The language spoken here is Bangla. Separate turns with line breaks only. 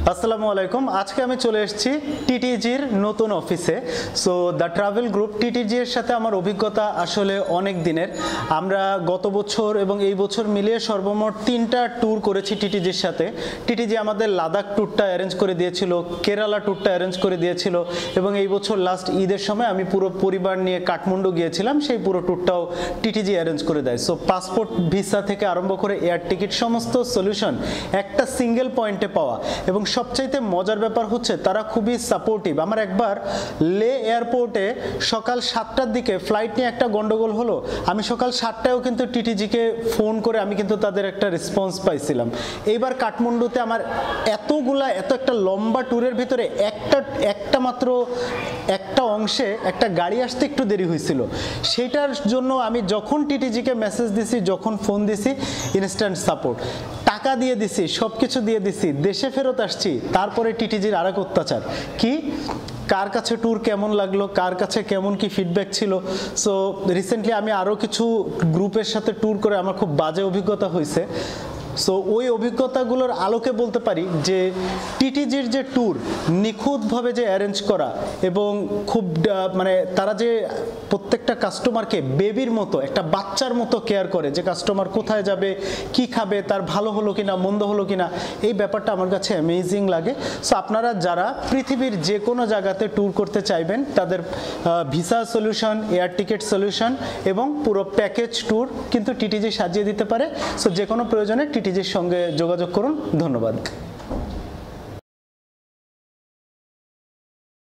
আসসালামু আলাইকুম। আজকে আমি চলে এসেছি টিটিজির নতুন অফিসে। সো দ্য ট্রাভেল গ্রুপ টিটিজি এর সাথে আমার অভিজ্ঞতা আসলে অনেক দিনের। আমরা গত বছর এবং এই বছর মিলিয়ে সর্বমোট 3টা ট্যুর করেছি টিটিজির সাথে। টিটিজি আমাদের লাদাখ ট্যুরটা অ্যারেঞ্জ করে দিয়েছিল, কেরালা ট্যুরটা অ্যারেঞ্জ করে দিয়েছিল এবং এই বছর লাস্ট ঈদের সময় আমি পুরো পরিবার নিয়ে কাঠমান্ডু গিয়েছিলাম, সেই পুরো ট্যুরটাও টিটিজি অ্যারেঞ্জ করে দেয়। সো পাসপোর্ট ভিসা থেকে আরম্ভ করে এয়ার টিকিট সমস্ত সলিউশন একটা সিঙ্গেল পয়েন্টে পাওয়া। এবং সবচাইতে মজার ব্যাপার হচ্ছে তারা খুবই সাপোর্টিভ। আমার একবার লে এয়ারপোর্টে সকাল 7টার দিকে ফ্লাইট নিয়ে একটা গন্ডগোল হলো, আমি সকাল 7টায়ও কিন্তু টিটিজিকে ফোন করে আমি কিন্তু তাদের একটা রেসপন্স পাইছিলাম। এইবার কাঠমান্ডুতে আমার এত একটা লম্বা ট্যুরের ভিতরে একটা অংশে একটা গাড়ি আসতে একটু দেরি হয়েছিল। সেইটার জন্য আমি যখন টিটিজিকে মেসেজ দিছি, যখন ফোন দিছি, ইনস্ট্যান্ট সাপোর্ট, টাকা দিয়ে দিছি, সব কিছু দিয়ে দিছি, দেশে ফেরত আসছি। তারপরে টিটিজির আরেক অত্যাচার কি, কার কাছে ট্যুর কেমন লাগলো, কার কাছে কেমন কি ফিডব্যাক ছিল। সো রিসেন্টলি আমি আরও কিছু গ্রুপের সাথে ট্যুর করে আমার খুব বাজে অভিজ্ঞতা হয়েছে। সো ওই অভিজ্ঞতাগুলোর আলোকে বলতে পারি যে টিটিজির যে ট্যুর নিখুঁতভাবে যে অ্যারেঞ্জ করা এবং খুব মানে তারা যে প্রত্যেকটা কাস্টমারকে বেবির মতো, একটা বাচ্চার মতো কেয়ার করে, যে কাস্টমার কোথায় যাবে, কি খাবে, তার ভালো হলো কিনা, মন্দ হলো কিনা, এই ব্যাপারটা আমার কাছে অ্যামেজিং লাগে। সো আপনারা যারা পৃথিবীর যে কোনো জায়গাতে ট্যুর করতে চাইবেন, তাদের visa solution, air ticket solution এবং পুরো প্যাকেজ ট্যুর কিন্তু টিটিজি সাজিয়ে দিতে পারে। সো যে কোনো প্রয়োজনে টিটিজির সঙ্গে যোগাযোগ করুন। ধন্যবাদ।